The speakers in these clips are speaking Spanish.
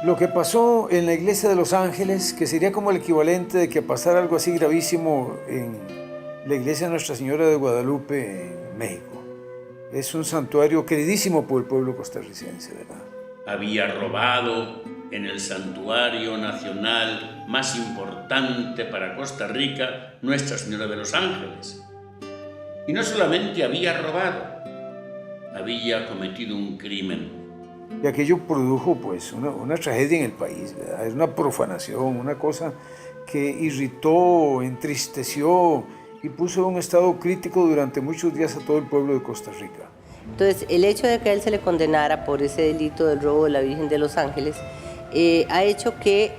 Lo que pasó en la iglesia de Los Ángeles, que sería como el equivalente de que pasara algo así gravísimo en la iglesia de Nuestra Señora de Guadalupe en México. Es un santuario queridísimo por el pueblo costarricense, ¿verdad? Había robado en el santuario nacional más importante para Costa Rica, Nuestra Señora de los Ángeles. Y no solamente había robado, había cometido un crimen. Y aquello produjo pues una tragedia en el país, ¿verdad? Es una profanación, una cosa que irritó, entristeció y puso en un estado crítico durante muchos días a todo el pueblo de Costa Rica. Entonces, el hecho de que a él se le condenara por ese delito del robo de la Virgen de los Ángeles ha hecho que,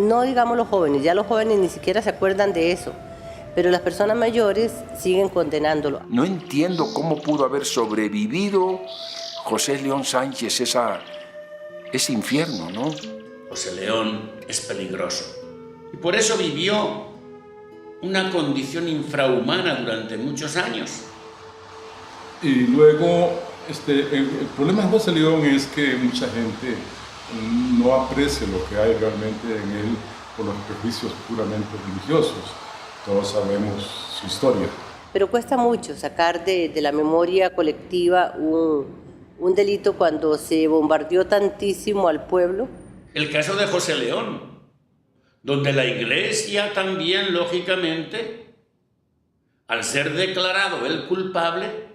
no digamos los jóvenes, ya los jóvenes ni siquiera se acuerdan de eso, pero las personas mayores siguen condenándolo. No entiendo cómo pudo haber sobrevivido José León Sánchez ese infierno, ¿no? José León es peligroso y por eso vivió una condición infrahumana durante muchos años. Y luego, el problema de José León es que mucha gente no aprecia lo que hay realmente en él por los prejuicios puramente religiosos. Todos sabemos su historia. Pero cuesta mucho sacar de la memoria colectiva un delito cuando se bombardeó tantísimo al pueblo. El caso de José León, donde la Iglesia también, lógicamente, al ser declarado el culpable,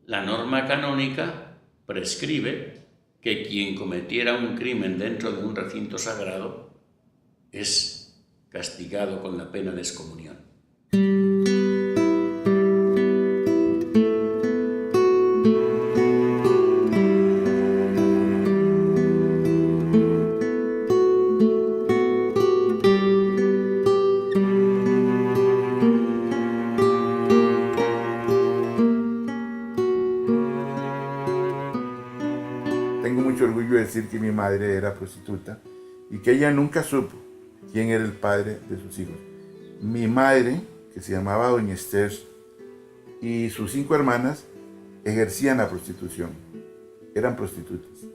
la norma canónica prescribe que quien cometiera un crimen dentro de un recinto sagrado es castigado con la pena de excomunión. Tengo mucho orgullo de decir que mi madre era prostituta y que ella nunca supo quién era el padre de sus hijos. Mi madre, que se llamaba Doña Esther, y sus 5 hermanas ejercían la prostitución, eran prostitutas.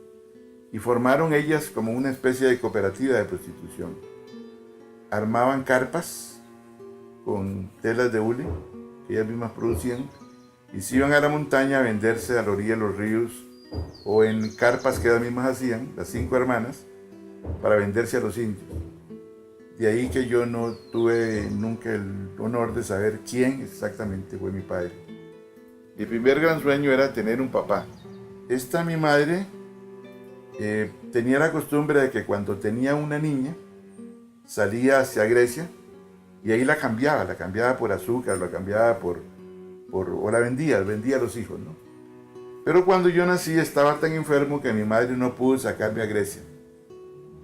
Y formaron ellas como una especie de cooperativa de prostitución. Armaban carpas con telas de hule que ellas mismas producían y se iban a la montaña a venderse a la orilla de los ríos o en carpas que ellas mismas hacían, las 5 hermanas, para venderse a los indios. De ahí que yo no tuve nunca el honor de saber quién exactamente fue mi padre. Mi primer gran sueño era tener un papá. Mi madre tenía la costumbre de que cuando tenía una niña, salía hacia Grecia y ahí la cambiaba por azúcar, la cambiaba o la vendía a los hijos, ¿no? Pero cuando yo nací estaba tan enfermo que mi madre no pudo sacarme a Grecia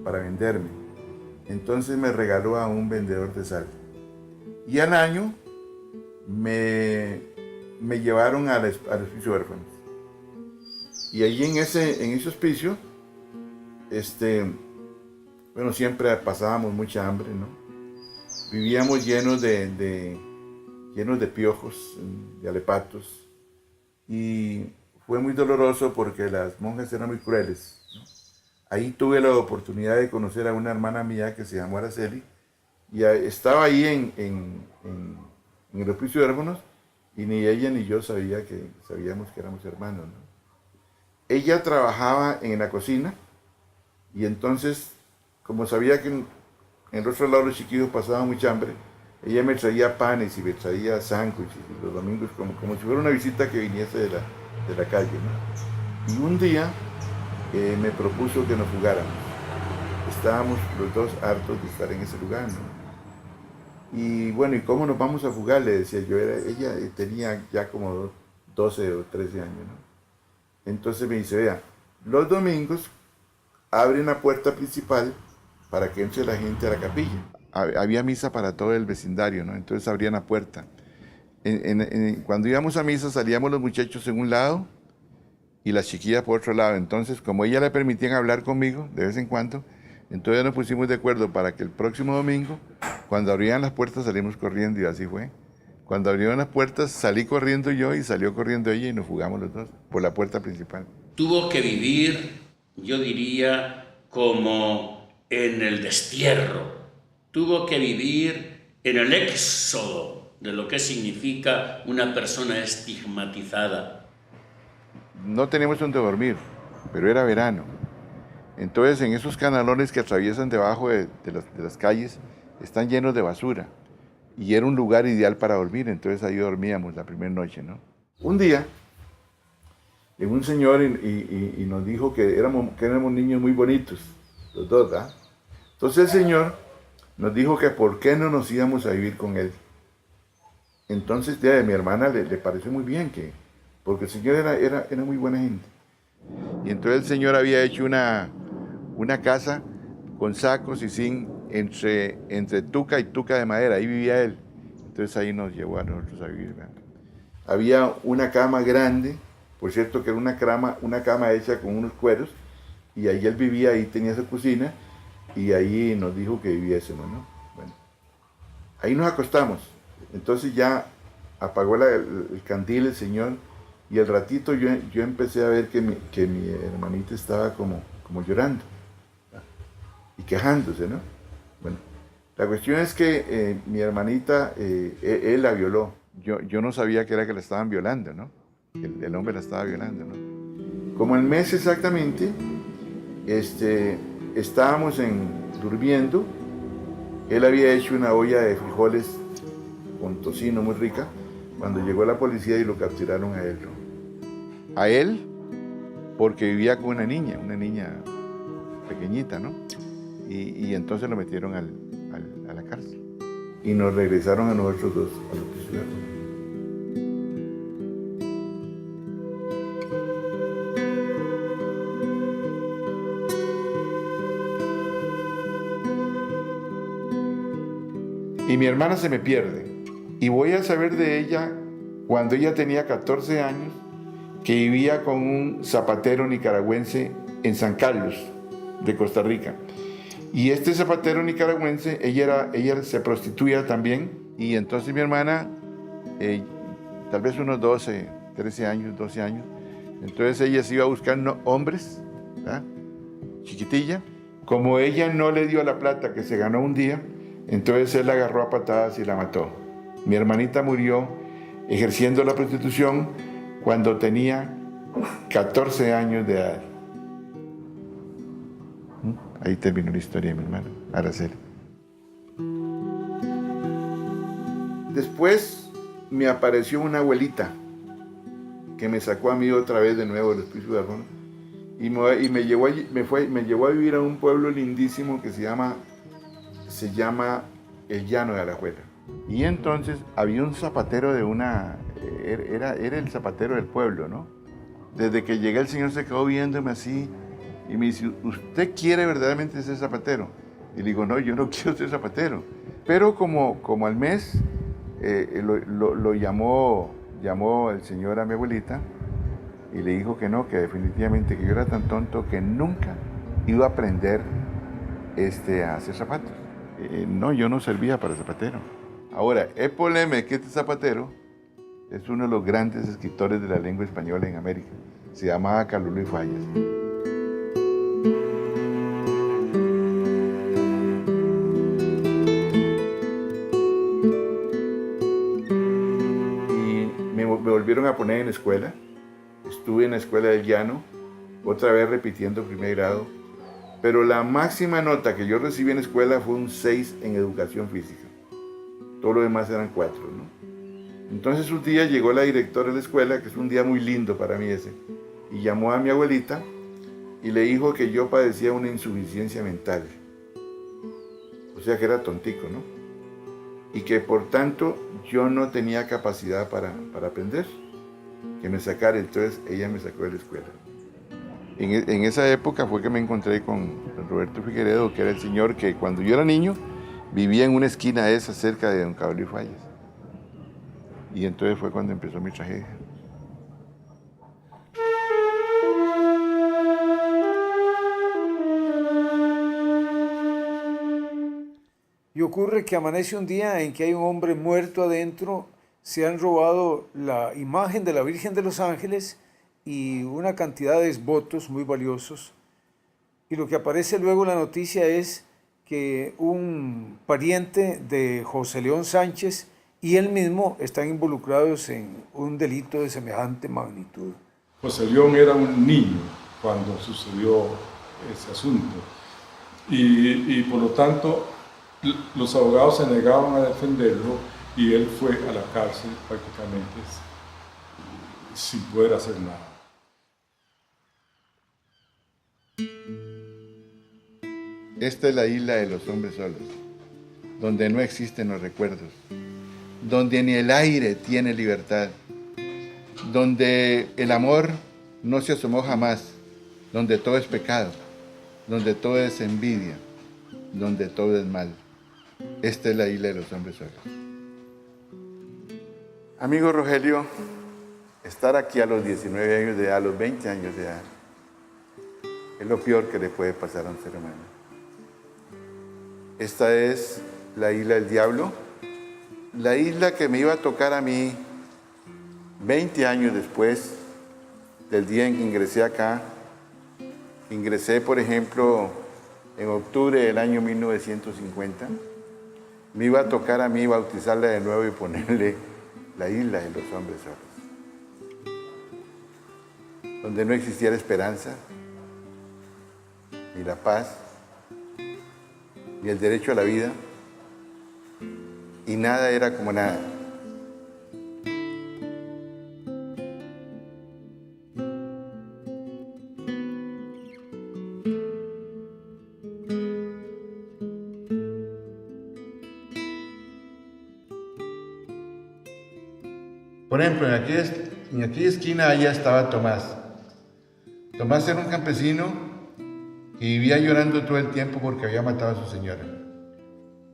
para venderme. Entonces me regaló a un vendedor de sal. Y al año me llevaron al hospicio de huérfanos. Y allí en ese hospicio, siempre pasábamos mucha hambre, ¿no? Vivíamos llenos de piojos, de alepatos. Y fue muy doloroso porque las monjas eran muy crueles, ¿no? Ahí tuve la oportunidad de conocer a una hermana mía que se llamó Araceli y estaba ahí en el hospicio de huérfanos y ni ella ni yo sabíamos que éramos hermanos, ¿no? Ella trabajaba en la cocina y entonces, como sabía que en el otro lado los chiquillos pasaban mucha hambre, ella me traía panes y me traía sándwiches y los domingos como si fuera una visita que viniese de la calle, ¿no? Y un día me propuso que nos fugáramos. Estábamos los dos hartos de estar en ese lugar, ¿no? Y bueno, ¿y cómo nos vamos a fugar? Le decía yo. Ella tenía ya como 12 o 13 años, ¿no? Entonces me dice, vea, los domingos abren la puerta principal para que entre la gente a la capilla. Había misa para todo el vecindario, ¿no? Entonces abrían la puerta. Cuando íbamos a misa salíamos los muchachos en un lado y las chiquillas por otro lado. Entonces, como ella le permitían hablar conmigo de vez en cuando, entonces nos pusimos de acuerdo para que el próximo domingo, cuando abrían las puertas, salimos corriendo y así fue. Cuando abrieron las puertas, salí corriendo yo y salió corriendo ella y nos fugamos los dos por la puerta principal. Tuvo que vivir yo diría, como en el destierro. Tuvo que vivir en el éxodo de lo que significa una persona estigmatizada. No teníamos donde dormir, pero era verano. Entonces, en esos canalones que atraviesan debajo de las calles, están llenos de basura. Y era un lugar ideal para dormir, entonces ahí dormíamos la primera noche, ¿no? Un día, llegó un señor y nos dijo que éramos niños muy bonitos, los dos, ¿verdad? Entonces el señor nos dijo que por qué no nos íbamos a vivir con él. Entonces a mi hermana le pareció muy bien, porque el señor era muy buena gente. Y entonces el señor había hecho una casa con sacos y zinc entre tuca y tuca de madera, ahí vivía él. Entonces ahí nos llevó a nosotros a vivir, ¿verdad? Había una cama grande, por cierto que era una cama hecha con unos cueros, y ahí él vivía, ahí tenía su cocina, y ahí nos dijo que viviésemos, ¿no? Bueno, ahí nos acostamos. Entonces ya apagó el candil el señor, y al ratito yo empecé a ver que mi hermanita estaba como llorando y quejándose, ¿no? Bueno, la cuestión es que mi hermanita, él la violó. Yo no sabía que era que la estaban violando, ¿no? El hombre la estaba violando, ¿no? Como el mes exactamente, estábamos durmiendo. Él había hecho una olla de frijoles con tocino muy rica, cuando llegó la policía y lo capturaron a él, ¿no? A él, porque vivía con una niña pequeñita, ¿no? Y entonces lo metieron a la cárcel. Y nos regresaron a nosotros dos, a los prisioneros. Y mi hermana se me pierde. Y voy a saber de ella cuando ella tenía 14 años, que vivía con un zapatero nicaragüense en San Carlos, de Costa Rica. Y este zapatero nicaragüense, ella se prostituía también. Y entonces mi hermana, tal vez unos 12 años, entonces ella se iba a buscar hombres, ¿verdad? Chiquitilla. Como ella no le dio la plata que se ganó un día, entonces él la agarró a patadas y la mató. Mi hermanita murió ejerciendo la prostitución cuando tenía 14 años de edad. Ahí terminó la historia de mi hermano, Araceli. Después me apareció una abuelita que me sacó a mí otra vez de nuevo del Espíritu de Arjona y me llevó a vivir a un pueblo lindísimo que se llama El Llano de Alajuela. Y entonces había un zapatero era el zapatero del pueblo, ¿no? Desde que llegué el señor se quedó viéndome así y me dice, ¿usted quiere verdaderamente ser zapatero? Y le digo, no, yo no quiero ser zapatero. Pero como al mes lo llamó el señor a mi abuelita y le dijo que no, que definitivamente que yo era tan tonto que nunca iba a aprender a hacer zapatos. No, yo no servía para zapatero. Ahora, Epoleme, que este zapatero es uno de los grandes escritores de la lengua española en América. Se llamaba Carlos Luis Fallas. Y me volvieron a poner en la escuela. Estuve en la escuela del Llano, otra vez repitiendo primer grado. Pero la máxima nota que yo recibí en la escuela fue un 6 en educación física. Todo lo demás eran 4, ¿no? Entonces un día llegó la directora de la escuela, que es un día muy lindo para mí ese, y llamó a mi abuelita y le dijo que yo padecía una insuficiencia mental. O sea que era tontico, ¿no? Y que por tanto yo no tenía capacidad para aprender, que me sacara. Entonces ella me sacó de la escuela. En esa época fue que me encontré con Roberto Figueredo, que era el señor que cuando yo era niño vivía en una esquina esa cerca de don Carlos Luis Fallas. Y entonces fue cuando empezó mi tragedia. Y ocurre que amanece un día en que hay un hombre muerto adentro, se han robado la imagen de la Virgen de los Ángeles y una cantidad de votos muy valiosos, y lo que aparece luego en la noticia es que un pariente de José León Sánchez y él mismo están involucrados en un delito de semejante magnitud. José León era un niño cuando sucedió ese asunto y por lo tanto los abogados se negaban a defenderlo y él fue a la cárcel prácticamente sin poder hacer nada. Esta es la isla de los hombres solos, donde no existen los recuerdos, donde ni el aire tiene libertad, donde el amor no se asomó jamás, donde todo es pecado, donde todo es envidia, donde todo es mal. Esta es la isla de los hombres solos. Amigo Rogelio, estar aquí a los 19 años de edad, a los 20 años de edad, es lo peor que le puede pasar a un ser humano. Esta es la isla del diablo, la isla que me iba a tocar a mí 20 años después del día en que ingresé acá. Ingresé, por ejemplo, en octubre del año 1950. Me iba a tocar a mí bautizarla de nuevo y ponerle la isla de los hombres solos, donde no existiera esperanza, ni la paz, ni el derecho a la vida, y nada era como nada. Por ejemplo, en aquella esquina allá estaba Tomás. Tomás era un campesino que vivía llorando todo el tiempo porque había matado a su señora.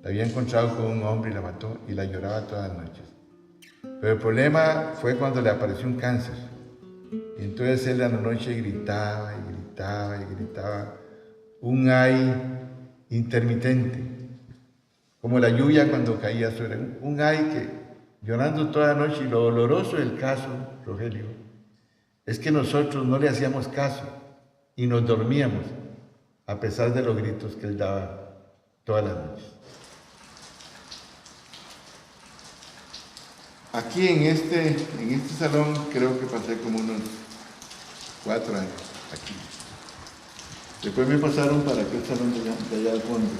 La había encontrado con un hombre y la mató y la lloraba todas las noches. Pero el problema fue cuando le apareció un cáncer. Y entonces él a la noche gritaba y gritaba y gritaba. Un ay intermitente, como la lluvia cuando caía sobre un ay que llorando toda la noche. Y lo doloroso del caso, Rogelio, es que nosotros no le hacíamos caso y nos dormíamos a pesar de los gritos que él daba todas las noches. Aquí en este salón creo que pasé como unos 4 años, aquí. Después me pasaron para aquel salón de allá al fondo,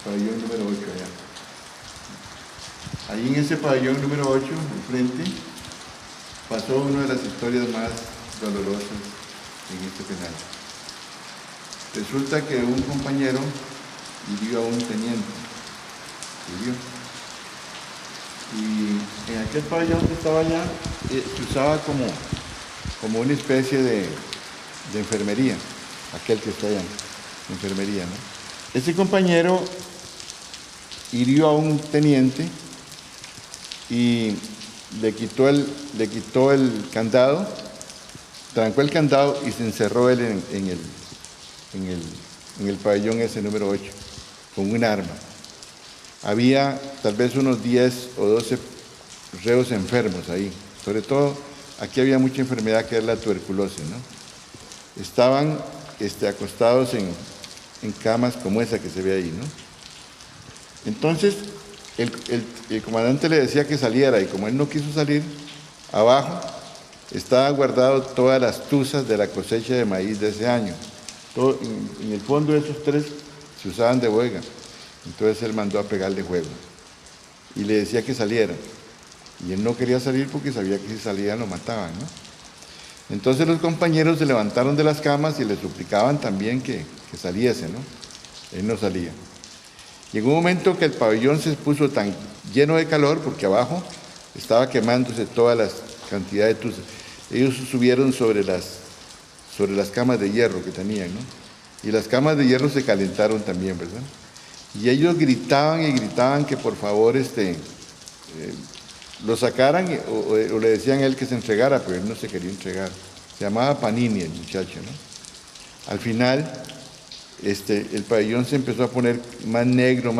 pabellón número 8 allá. Allí en ese pabellón número 8, al frente, pasó una de las historias más dolorosas en este penal. Resulta que un compañero hirió a un teniente. Y en aquel pabellón que estaba allá, se usaba como una especie de enfermería, aquel que está allá, enfermería, ¿no? Ese compañero hirió a un teniente y le quitó el candado, trancó el candado y se encerró él en el pabellón ese número 8 con un arma. Había tal vez unos 10 o 12 reos enfermos ahí, sobre todo aquí había mucha enfermedad que es la tuberculosis, ¿no? Estaban acostados en camas como esa que se ve ahí, ¿no? Entonces el comandante le decía que saliera y como él no quiso salir, abajo estaban guardadas todas las tuzas de la cosecha de maíz de ese año. Todo, en el fondo de esos 3 se usaban de bodega. Entonces él mandó a pegarle fuego y le decía que saliera. Y él no quería salir porque sabía que si salían lo mataban, ¿no? Entonces los compañeros se levantaron de las camas y le suplicaban también que saliese, ¿no? Él no salía. Llegó un momento que el pabellón se puso tan lleno de calor porque abajo estaba quemándose todas las cantidades de tuzas. Ellos subieron sobre las camas de hierro que tenían, ¿no? Y las camas de hierro se calentaron también, ¿verdad? Y ellos gritaban y gritaban que por favor lo sacaran o le decían a él que se entregara, pero él no se quería entregar. Se llamaba Panini el muchacho, ¿no? Al final, el pabellón se empezó a poner más negro,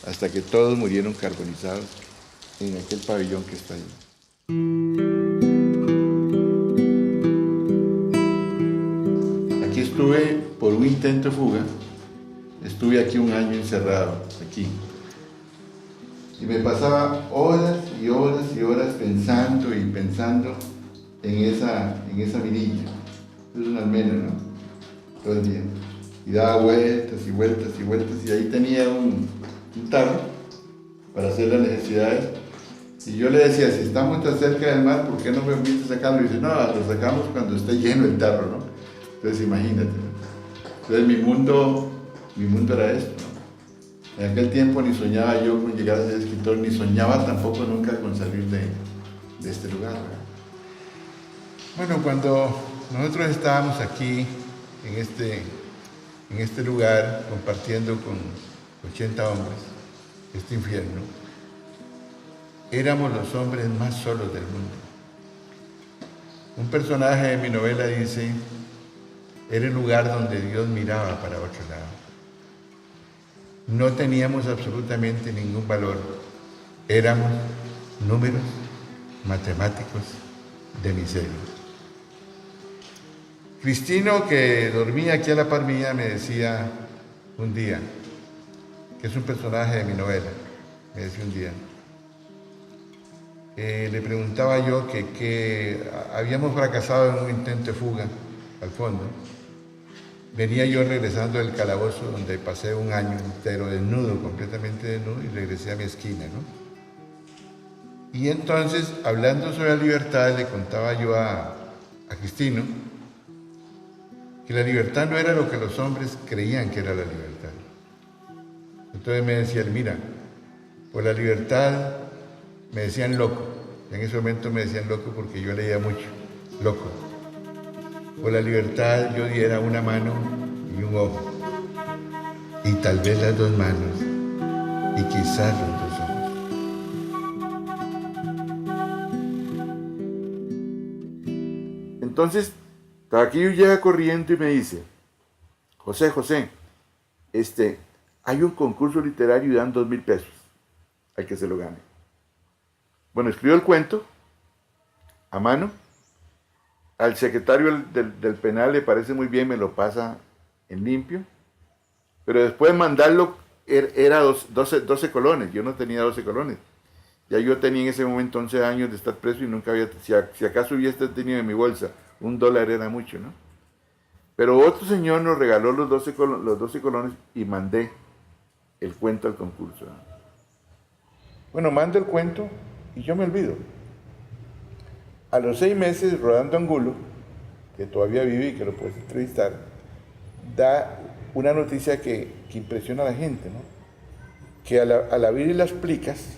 hasta que todos murieron carbonizados en aquel pabellón que está ahí. estuve por un intento de fuga, estuve aquí un año encerrado, aquí. Y me pasaba horas y horas y horas pensando y pensando en esa mirilla. Es una almena, ¿no? Todo el día. Y daba vueltas y vueltas y vueltas, y ahí tenía un tarro para hacer las necesidades. Y yo le decía, si estamos tan cerca del mar, ¿por qué no me permite sacarlo? Y dice, no, lo sacamos cuando esté lleno el tarro, ¿no? Entonces imagínate, ¿no? Entonces mi mundo era esto, ¿no? En aquel tiempo ni soñaba yo con llegar a ser escritor, ni soñaba tampoco nunca con salir de este lugar, ¿verdad? Bueno, cuando nosotros estábamos aquí, en este lugar, compartiendo con 80 hombres, este infierno, éramos los hombres más solos del mundo. Un personaje de mi novela dice, era el lugar donde Dios miraba para otro lado. No teníamos absolutamente ningún valor. Éramos números matemáticos de miseria. Cristino, que dormía aquí a la par mía, me decía un día, que es un personaje de mi novela, me decía un día, le preguntaba yo que habíamos fracasado en un intento de fuga al fondo. Venía yo regresando del calabozo donde pasé un año entero desnudo, completamente desnudo, y regresé a mi esquina, ¿no? Y entonces, hablando sobre la libertad, le contaba yo a Cristino que la libertad no era lo que los hombres creían que era la libertad. Entonces me decía él, mira, por la libertad me decían loco. En ese momento me decían loco porque yo leía mucho, loco. Por la libertad yo diera una mano y un ojo, y tal vez las dos manos, y quizás los dos ojos. Entonces, Tabaquillo llega corriendo y me dice, José, hay un concurso literario y dan 2,000 pesos al que se lo gane. Bueno, escribió el cuento a mano. Al secretario del penal le parece muy bien, me lo pasa en limpio. Pero después de mandarlo, era 12 colones. Yo no tenía 12 colones. Ya yo tenía en ese momento 11 años de estar preso y nunca había, si acaso hubiese tenido en mi bolsa $1 era mucho, ¿no? Pero otro señor nos regaló los 12 colones y mandé el cuento al concurso. Bueno, mando el cuento y yo me olvido. A los 6 meses, Rolando Angulo, que todavía vive y que lo puedes entrevistar, da una noticia que impresiona a la gente, ¿no? Que al abrir las plicas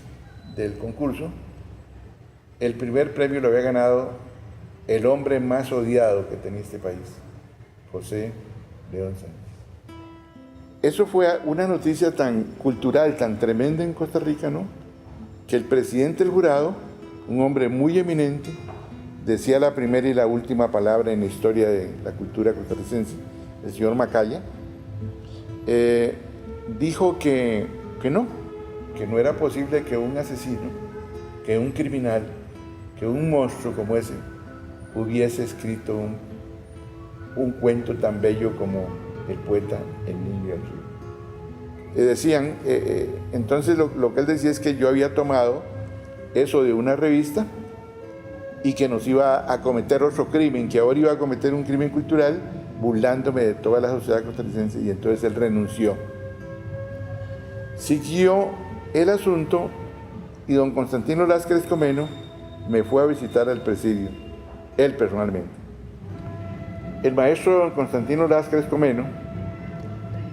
del concurso, el primer premio lo había ganado el hombre más odiado que tenía este país, José León Sánchez. Eso fue una noticia tan cultural, tan tremenda en Costa Rica, ¿no? Que el presidente del jurado, un hombre muy eminente, decía la primera y la última palabra en la historia de la cultura costarricense, el señor Macaya, dijo que no era posible que un asesino, que un criminal, que un monstruo como ese hubiese escrito un cuento tan bello como el poeta El Niño del Río. Decían, entonces lo que él decía es que yo había tomado eso de una revista y que nos iba a cometer otro crimen, que ahora iba a cometer un crimen cultural burlándome de toda la sociedad costarricense, y entonces él renunció. Siguió el asunto y don Constantino Láscares Comeno me fue a visitar al presidio, él personalmente. El maestro don Constantino Láscares Comeno,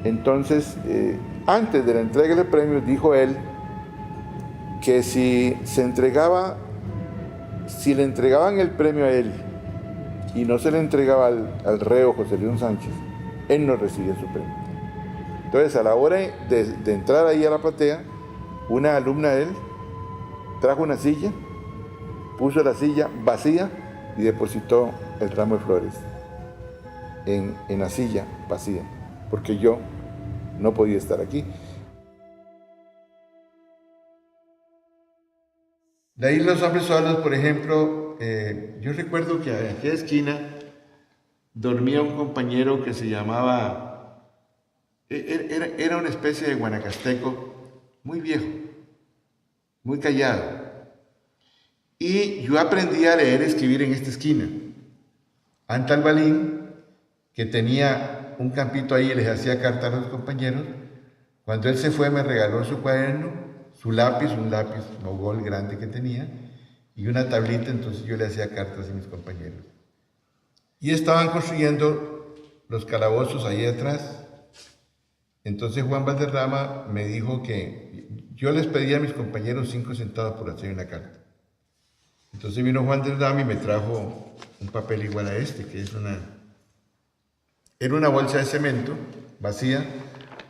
entonces, antes de la entrega del premio, dijo él que si le entregaban el premio a él y no se le entregaba al reo José León Sánchez, él no recibía su premio. Entonces, a la hora de entrar ahí a la platea, una alumna de él trajo una silla, puso la silla vacía y depositó el ramo de flores en la silla vacía, porque yo no podía estar aquí. De ahí Los Hombres Solos, por ejemplo, yo recuerdo que en aquella esquina dormía un compañero que se llamaba, era una especie de guanacasteco muy viejo, muy callado. Y yo aprendí a leer y escribir en esta esquina. Antal Balín, que tenía un campito ahí y les hacía cartas a los compañeros, cuando él se fue me regaló su cuaderno, su lápiz, un lápiz mogol grande que tenía, y una tablita, entonces yo le hacía cartas a mis compañeros. Y estaban construyendo los calabozos ahí atrás. Entonces Juan Valderrama me dijo que yo les pedía a mis compañeros 5 centavos por hacer una carta. Entonces vino Juan Valderrama y me trajo un papel igual a este, que era una bolsa de cemento vacía,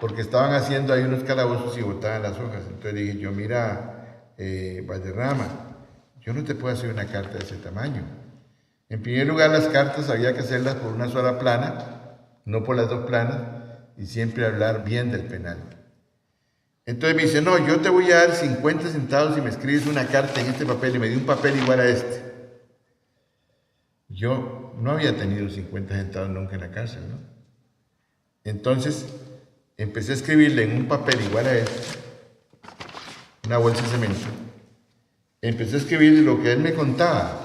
porque estaban haciendo ahí unos calabozos y botaban las hojas. Entonces dije yo, mira, Valderrama, yo no te puedo hacer una carta de ese tamaño. En primer lugar, las cartas había que hacerlas por una sola plana, no por las 2 planas, y siempre hablar bien del penal. Entonces me dice, no, yo te voy a dar 50 centavos si me escribes una carta en este papel, y me dio un papel igual a este. Yo no había tenido 50 centavos nunca en la cárcel, ¿no? Entonces empecé a escribirle en un papel igual a este, una bolsa de cemento. Empecé a escribirle lo que él me contaba,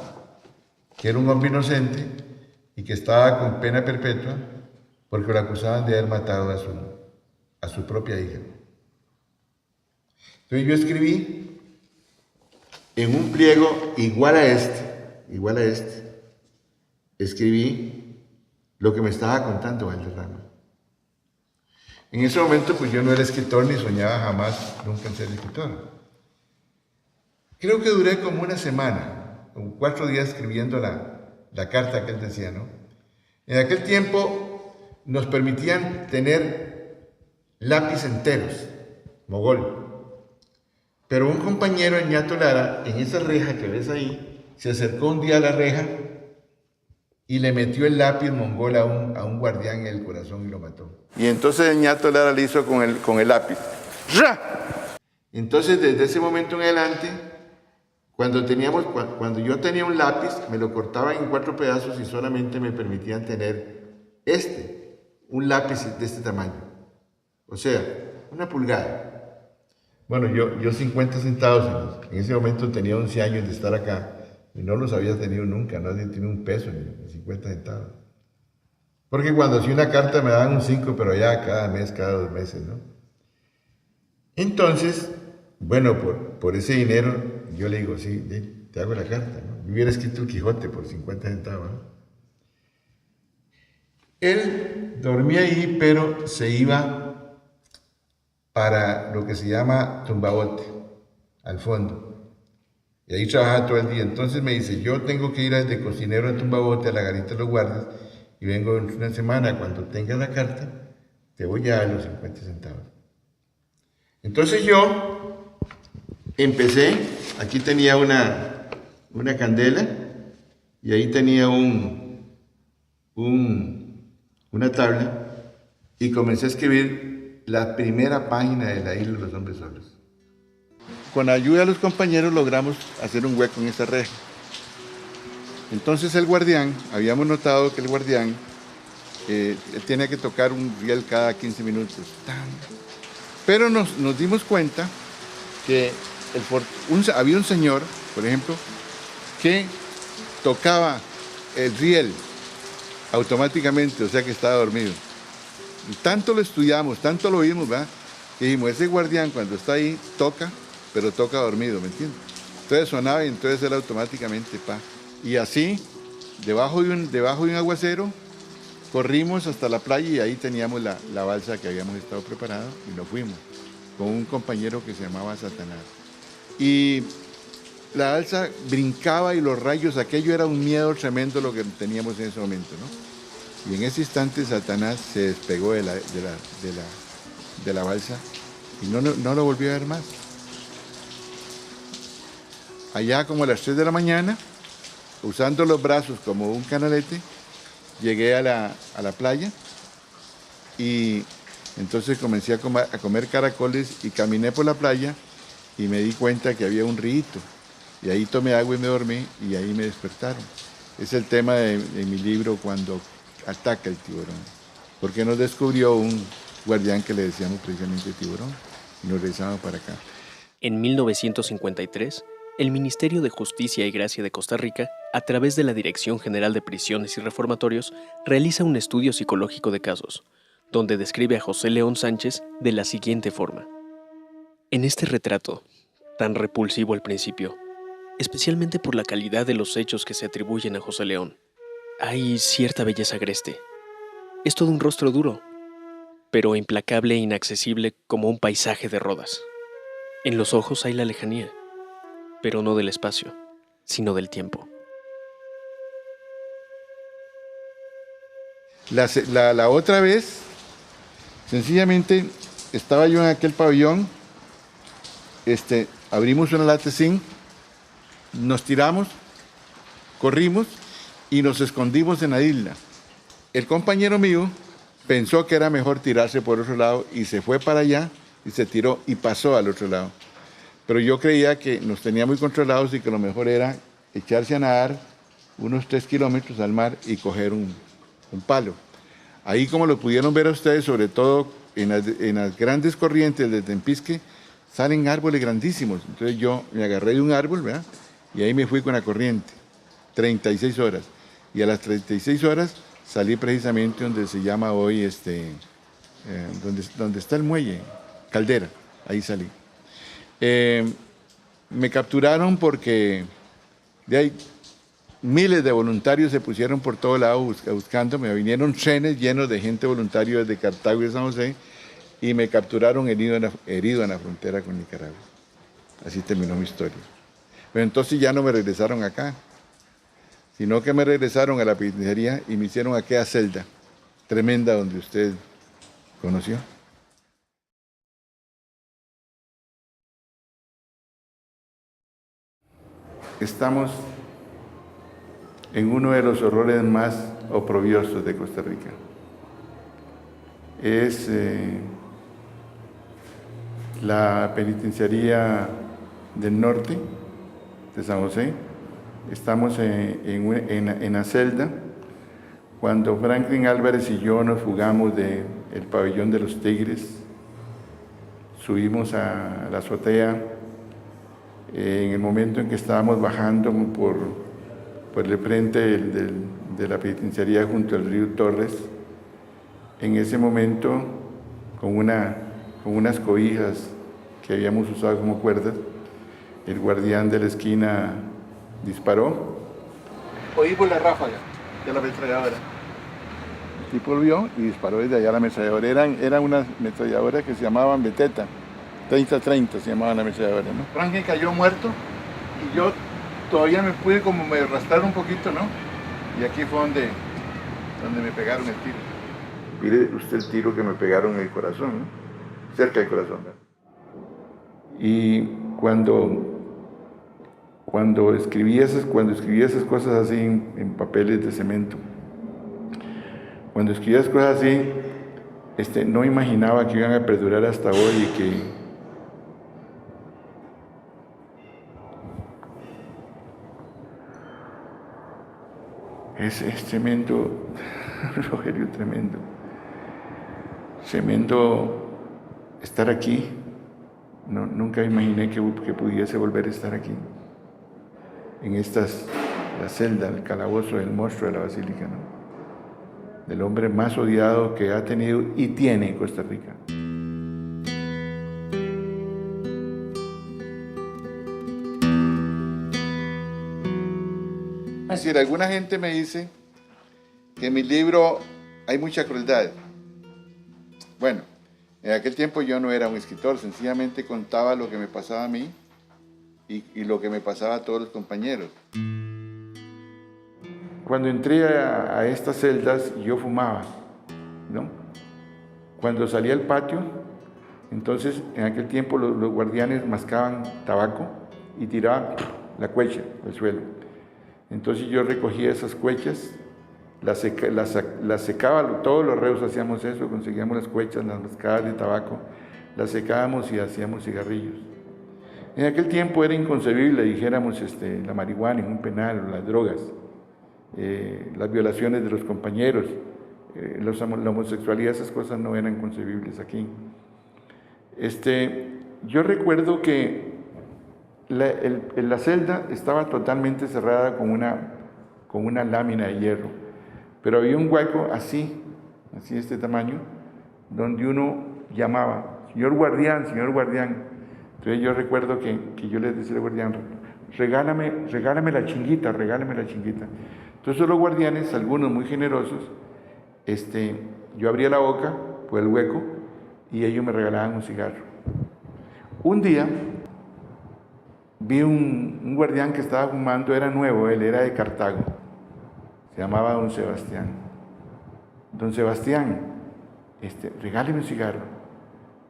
que era un hombre inocente y que estaba con pena perpetua porque lo acusaban de haber matado a su propia hija. Entonces yo escribí en un pliego igual a este, escribí lo que me estaba contando Valderrama. En ese momento pues yo no era escritor ni soñaba jamás nunca en ser escritor. Creo que duré como una semana, como 4 días escribiendo la carta que él decía, ¿no? En aquel tiempo nos permitían tener lápiz enteros, mogol. Pero un compañero en Ñato Lara, en esa reja que ves ahí, se acercó un día a la reja y le metió el lápiz mongol a un guardián en el corazón y lo mató. Y entonces el Ñato Lara le hizo con el lápiz. ¡Ra! Entonces desde ese momento en adelante, cuando yo tenía un lápiz, me lo cortaban en 4 pedazos y solamente me permitían tener un lápiz de este tamaño. O sea, 1 pulgada. Bueno, yo 50 centavos, en ese momento tenía 11 años de estar acá y no los había tenido nunca, nadie tiene un peso ni 50 centavos. Porque cuando hacía una carta me daban un 5, pero ya cada mes, cada 2 meses, ¿no? Entonces, bueno, por ese dinero, yo le digo, sí, te hago la carta, ¿no? Yo hubiera escrito el Quijote por 50 centavos, ¿no? Él dormía ahí, pero se iba para lo que se llama Tumbabote, al fondo. Y ahí trabajaba todo el día. Entonces me dice, yo tengo que ir de cocinero a Tumbabote, a la garita de los guardias, y vengo en una semana, cuando tenga la carta, te voy a dar los 50 centavos. Entonces yo empecé, aquí tenía una candela, y ahí tenía una tabla, y comencé a escribir la primera página de La Isla de los Hombres Solos. Con la ayuda de los compañeros logramos hacer un hueco en esa reja. Entonces el guardián, habíamos notado que el guardián él tenía que tocar un riel cada 15 minutos. Pero nos dimos cuenta que había un señor, por ejemplo, que tocaba el riel automáticamente, o sea que estaba dormido. Y tanto lo estudiamos, tanto lo vimos, ¿verdad? Que dijimos, ese guardián cuando está ahí toca, pero toca dormido, ¿me entiendes? Entonces sonaba y entonces él automáticamente, Y así, debajo de un aguacero, corrimos hasta la playa y ahí teníamos la balsa que habíamos estado preparando y nos fuimos con un compañero que se llamaba Satanás. Y la balsa brincaba y los rayos, aquello era un miedo tremendo lo que teníamos en ese momento, ¿no? Y en ese instante Satanás se despegó de la balsa y no lo volvió a ver más. Allá como a las 3 de la mañana, usando los brazos como un canalete, llegué a la playa y entonces comencé a comer caracoles y caminé por la playa y me di cuenta que había un río y ahí tomé agua y me dormí y ahí me despertaron. Es el tema de mi libro Cuando ataca el tiburón, porque nos descubrió un guardián que le decíamos precisamente tiburón, y nos regresamos para acá. En 1953, el Ministerio de Justicia y Gracia de Costa Rica, a través de la Dirección General de Prisiones y Reformatorios, realiza un estudio psicológico de casos, donde describe a José León Sánchez de la siguiente forma. En este retrato, tan repulsivo al principio, especialmente por la calidad de los hechos que se atribuyen a José León, hay cierta belleza agreste. Es todo un rostro duro, pero implacable e inaccesible como un paisaje de Rodas. En los ojos hay la lejanía, pero no del espacio, sino del tiempo. La otra vez, sencillamente, estaba yo en aquel pabellón, abrimos una lata de zinc, nos tiramos, corrimos y nos escondimos en la isla. El compañero mío pensó que era mejor tirarse por otro lado y se fue para allá y se tiró y pasó al otro lado. Pero yo creía que nos tenía muy controlados y que lo mejor era echarse a nadar unos 3 kilómetros al mar y coger un palo. Ahí, como lo pudieron ver a ustedes, sobre todo en las grandes corrientes de Tempisque, salen árboles grandísimos. Entonces yo me agarré de un árbol, ¿verdad? Y ahí me fui con la corriente, 36 horas. Y a las 36 horas salí precisamente donde se llama hoy, donde está el muelle, Caldera, ahí salí. Me capturaron porque de ahí miles de voluntarios se pusieron por todo lado buscándome. Vinieron trenes llenos de gente voluntaria desde Cartago y de San José y me capturaron herido en la frontera con Nicaragua. Así terminó mi historia. Pero entonces ya no me regresaron acá, sino que me regresaron a la penitenciaría y me hicieron aquella celda tremenda donde usted conoció. Estamos en uno de los horrores más oprobiosos de Costa Rica. Es la penitenciaría del norte de San José. Estamos en la celda cuando Franklin Álvarez y yo nos fugamos del pabellón de los Tigres. Subimos a la azotea en el momento en que estábamos bajando por el frente de la penitenciaría junto al río Torres. En ese momento, con unas cobijas que habíamos usado como cuerdas, el guardián de la esquina disparó. Oímos la ráfaga de la ametralladora. El tipo lo vio y disparó desde allá la ametralladora. Eran unas ametralladoras que se llamaban Beteta, 30-30 se llamaban la ametralladora, ¿no? Franklin cayó muerto y yo todavía me pude como me arrastrar un poquito, ¿no? Y aquí fue donde me pegaron el tiro. Mire usted el tiro que me pegaron en el corazón, ¿no? Cerca del corazón, ¿no? Y cuando escribí esas cosas así en papeles de cemento, cuando escribí esas cosas así, no imaginaba que iban a perdurar hasta hoy y que es tremendo, Rogelio, tremendo. Tremendo estar aquí. No, nunca imaginé que pudiese volver a estar aquí. En la celda, el calabozo del monstruo de la Basílica, ¿no? Del hombre más odiado que ha tenido y tiene Costa Rica. Es decir, alguna gente me dice que en mi libro hay mucha crueldad. Bueno, en aquel tiempo yo no era un escritor, sencillamente contaba lo que me pasaba a mí y lo que me pasaba a todos los compañeros. Cuando entré a estas celdas, yo fumaba, ¿no? Cuando salía al patio, entonces en aquel tiempo los guardianes mascaban tabaco y tiraban la cuecha al suelo. Entonces yo recogía esas cuechas, las secaba, todos los reos hacíamos eso, conseguíamos las cuechas, las mascadas de tabaco, las secábamos y hacíamos cigarrillos. En aquel tiempo era inconcebible, dijéramos, la marihuana en un penal o las drogas. las violaciones de los compañeros, la homosexualidad, esas cosas no eran concebibles aquí. Yo recuerdo que la celda estaba totalmente cerrada con una lámina de hierro, pero había un hueco así de este tamaño, donde uno llamaba, señor guardián, señor guardián. Entonces yo recuerdo que yo les decía al guardián, regálame la chinguita, regálame la chinguita. Entonces los guardianes, algunos muy generosos, yo abría la boca por el hueco y ellos me regalaban un cigarro. Un día vi un guardián que estaba fumando, era nuevo, él era de Cartago, se llamaba Don Sebastián. Don Sebastián, regáleme un cigarro.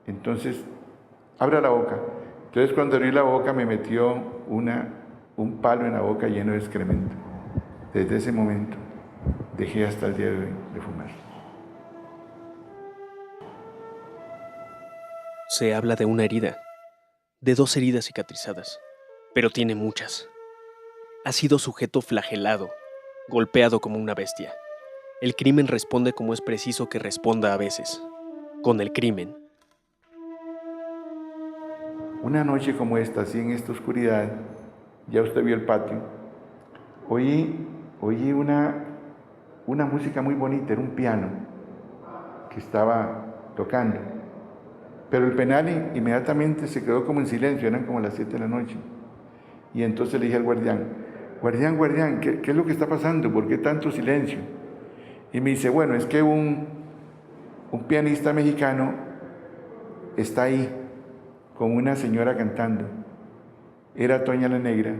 Entonces, abra la boca. Entonces cuando abrí la boca me metió un palo en la boca lleno de excremento. Desde ese momento dejé hasta el día de hoy de fumar. Se habla de una herida, de 2 heridas cicatrizadas, pero tiene muchas. Ha sido sujeto flagelado, golpeado como una bestia. El crimen responde como es preciso que responda a veces, con el crimen. Una noche como esta, así en esta oscuridad, ya usted vio el patio, oí una música muy bonita, era un piano que estaba tocando, pero el penal inmediatamente se quedó como en silencio, eran como las 7 de la noche, y entonces le dije al guardián, ¿qué es lo que está pasando? ¿Por qué tanto silencio? Y me dice, bueno, es que un pianista mexicano está ahí con una señora cantando. Era Toña la Negra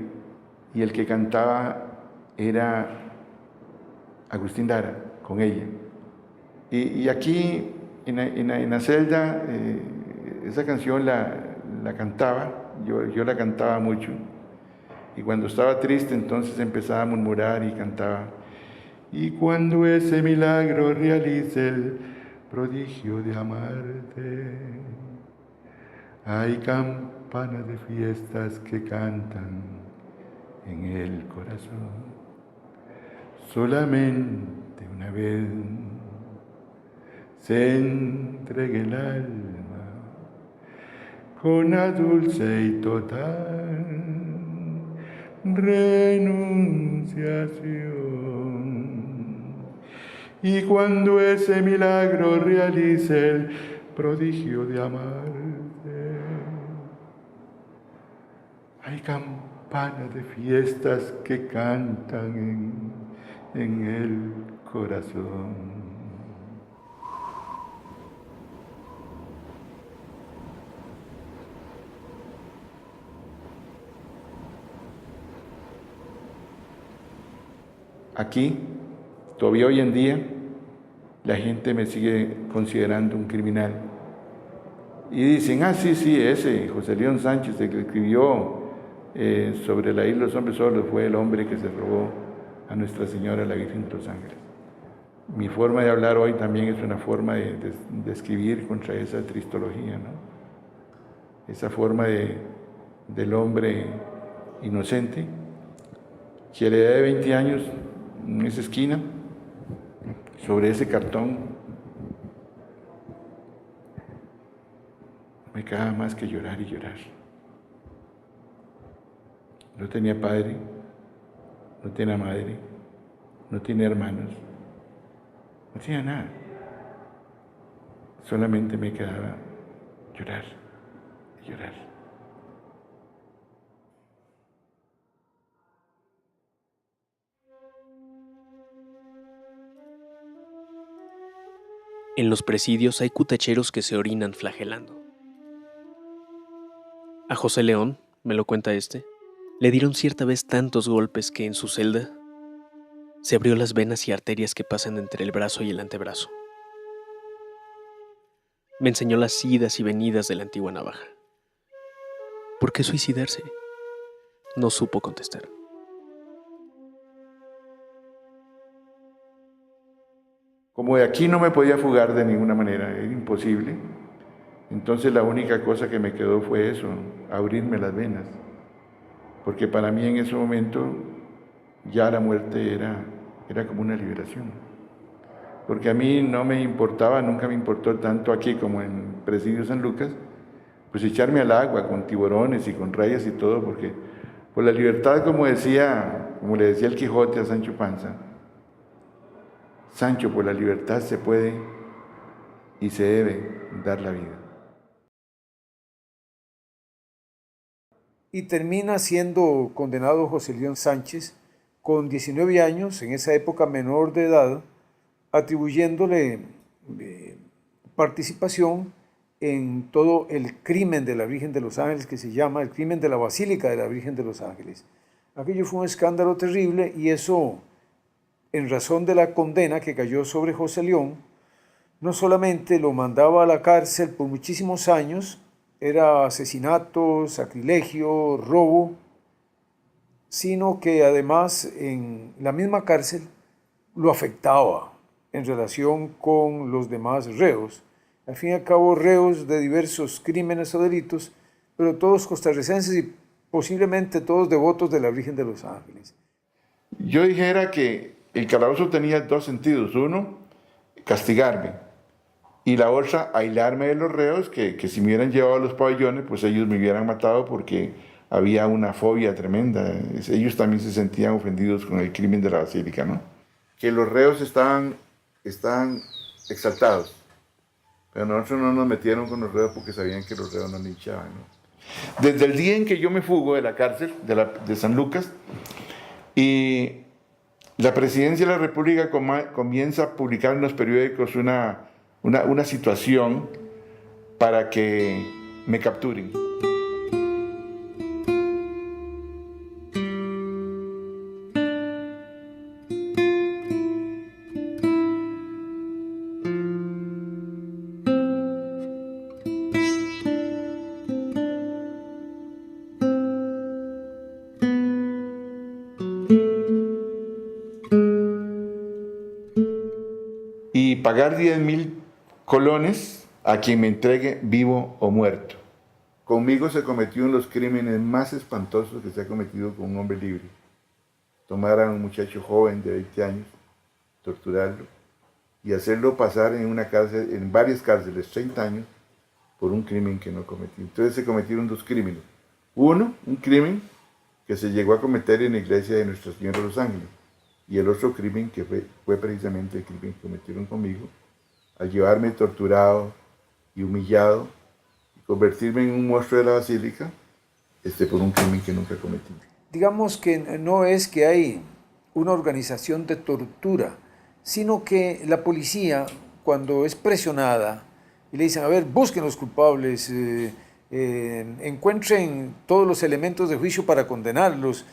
y el que cantaba era Agustín Lara, con ella. Y aquí en la celda, esa canción la cantaba, yo la cantaba mucho. Y cuando estaba triste, entonces empezaba a murmurar y cantaba. Y cuando ese milagro realice el prodigio de amarte, hay campanas de fiestas que cantan en el corazón. Solamente una vez se entregue el alma con la dulce y total renunciación. Y cuando ese milagro realice el prodigio de amarte, hay campanas de fiestas que cantan en el corazón. Aquí, todavía hoy en día, la gente me sigue considerando un criminal. Y dicen, sí, ese José León Sánchez, el que escribió sobre la isla de los hombres solos, fue el hombre que se robó a Nuestra Señora, la Virgen de los Ángeles. Mi forma de hablar hoy también es una forma de escribir contra esa tristología, ¿no? Esa forma del hombre inocente, que a la edad de 20 años, en esa esquina, sobre ese cartón, me quedaba más que llorar y llorar. No tenía padre, no tenía madre, no tenía hermanos, no tenía nada. Solamente me quedaba llorar y llorar. En los presidios hay cutacheros que se orinan flagelando. A José León, me lo cuenta le dieron cierta vez tantos golpes que en su celda se abrió las venas y arterias que pasan entre el brazo y el antebrazo. Me enseñó las idas y venidas de la antigua navaja. ¿Por qué suicidarse? No supo contestar. Como de aquí no me podía fugar de ninguna manera, era imposible. Entonces la única cosa que me quedó fue eso, abrirme las venas. Porque para mí en ese momento ya la muerte era como una liberación. Porque a mí no me importaba, nunca me importó tanto aquí como en Presidio San Lucas, pues echarme al agua con tiburones y con rayas y todo, porque por la libertad, como le decía el Quijote a Sancho Panza, Sancho, por la libertad se puede y se debe dar la vida. Y termina siendo condenado José León Sánchez con 19 años, en esa época menor de edad, atribuyéndole participación en todo el crimen de la Virgen de los Ángeles, que se llama el crimen de la Basílica de la Virgen de los Ángeles. Aquello fue un escándalo terrible y eso, en razón de la condena que cayó sobre José León, no solamente lo mandaba a la cárcel por muchísimos años, era asesinato, sacrilegio, robo, sino que además en la misma cárcel lo afectaba en relación con los demás reos. Al fin y al cabo, reos de diversos crímenes o delitos, pero todos costarricenses y posiblemente todos devotos de la Virgen de los Ángeles. Yo dijera que el calabozo tenía dos sentidos. Uno, castigarme. Y la otra, aislarme de los reos, que si me hubieran llevado a los pabellones, pues ellos me hubieran matado porque había una fobia tremenda. Ellos también se sentían ofendidos con el crimen de la Basílica, ¿no? Que los reos están exaltados. Pero nosotros no nos metieron con los reos porque sabían que los reos nos linchaban, ¿no? Desde el día en que yo me fugo de la cárcel de San Lucas, y la Presidencia de la República comienza a publicar en los periódicos una situación para que me capturen. Y pagar 10.000 colones a quien me entregue vivo o muerto. Conmigo se cometió uno de los crímenes más espantosos que se ha cometido con un hombre libre. Tomar a un muchacho joven de 20 años, torturarlo y hacerlo pasar en una cárcel, en varias cárceles, 30 años, por un crimen que no cometió. Entonces se cometieron dos crímenes. Uno, un crimen que se llegó a cometer en la iglesia de Nuestra Señora de los Ángeles. Y el otro crimen que fue precisamente el crimen que cometieron conmigo, al llevarme torturado y humillado y convertirme en un monstruo de la Basílica, por un crimen que nunca cometí. Digamos que no es que hay una organización de tortura, sino que la policía, cuando es presionada y le dicen, a ver, busquen los culpables, encuentren todos los elementos de juicio para condenarlos,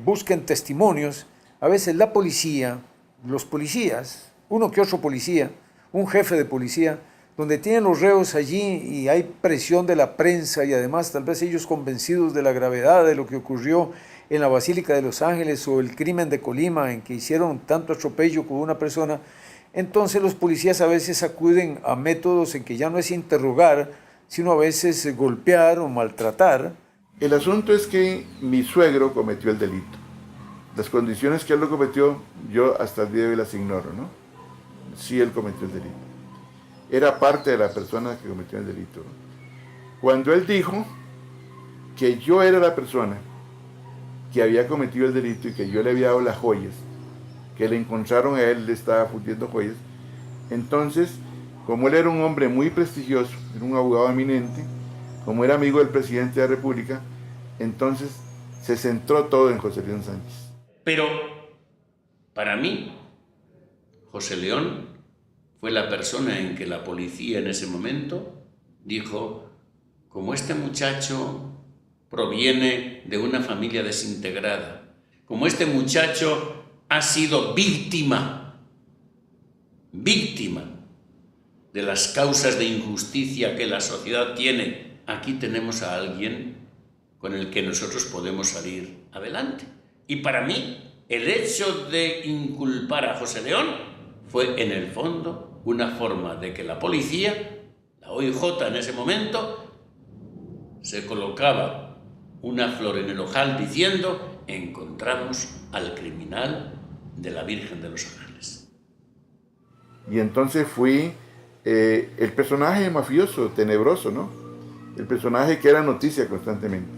busquen testimonios, a veces la policía, los policías, uno que otro policía, un jefe de policía, donde tienen los reos allí y hay presión de la prensa y además tal vez ellos convencidos de la gravedad de lo que ocurrió en la Basílica de los Ángeles o el crimen de Colima en que hicieron tanto atropello con una persona, entonces los policías a veces acuden a métodos en que ya no es interrogar, sino a veces golpear o maltratar. El asunto es que mi suegro cometió el delito. Las condiciones que él lo cometió, yo hasta el día de hoy las ignoro, ¿no? Sí, él cometió el delito. Era parte de la persona que cometió el delito, ¿no? Cuando él dijo que yo era la persona que había cometido el delito y que yo le había dado las joyas, que le encontraron a él, le estaba fundiendo joyas, entonces, como él era un hombre muy prestigioso, era un abogado eminente, como era amigo del presidente de la República, entonces se centró todo en José León Sánchez. Pero, para mí, José León fue la persona en que la policía en ese momento dijo, como este muchacho proviene de una familia desintegrada, como este muchacho ha sido víctima de las causas de injusticia que la sociedad tiene, aquí tenemos a alguien con el que nosotros podemos salir adelante. Y para mí, el hecho de inculpar a José León fue, en el fondo, una forma de que la policía, la OIJ en ese momento, se colocaba una flor en el ojal diciendo, encontramos al criminal de la Virgen de los Ángeles. Y entonces fui el personaje mafioso, tenebroso, ¿no? El personaje que era noticia constantemente.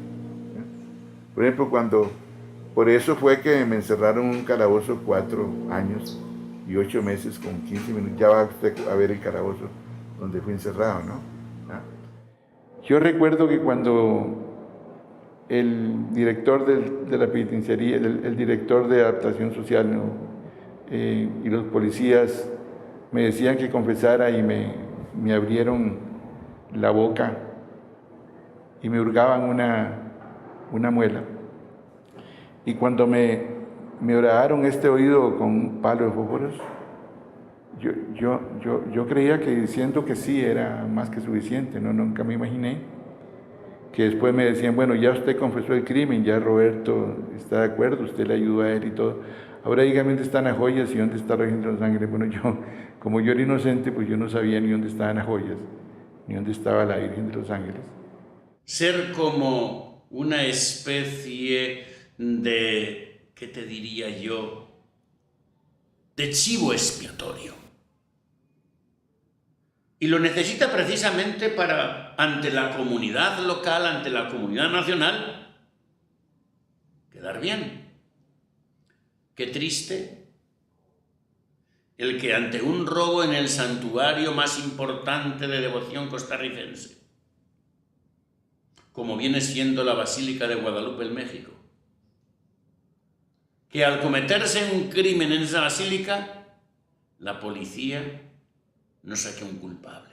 Por ejemplo, por eso fue que me encerraron en un calabozo 4 años y 8 meses con 15 minutos. Ya va usted a ver el calabozo donde fui encerrado, ¿no? Yo recuerdo que cuando el director de la penitenciaría, el director de adaptación social, ¿no? Y los policías me decían que confesara y me abrieron la boca y me hurgaban una muela. Y cuando me horadaron este oído con un palo de fósforos, yo creía que diciendo que sí era más que suficiente, ¿no? Nunca me imaginé que después me decían, bueno, ya usted confesó el crimen, ya Roberto está de acuerdo, usted le ayudó a él y todo. Ahora dígame dónde están las joyas y dónde está la Virgen de los Ángeles. Bueno, como yo era inocente, pues yo no sabía ni dónde estaban las joyas, ni dónde estaba la Virgen de los Ángeles. Ser como una especie de, ¿qué te diría yo?, de chivo expiatorio. Y lo necesita precisamente para, ante la comunidad local, ante la comunidad nacional, quedar bien. Qué triste el que ante un robo en el santuario más importante de devoción costarricense, como viene siendo la Basílica de Guadalupe en México, que al cometerse un crimen en esa basílica, la policía no saque un culpable.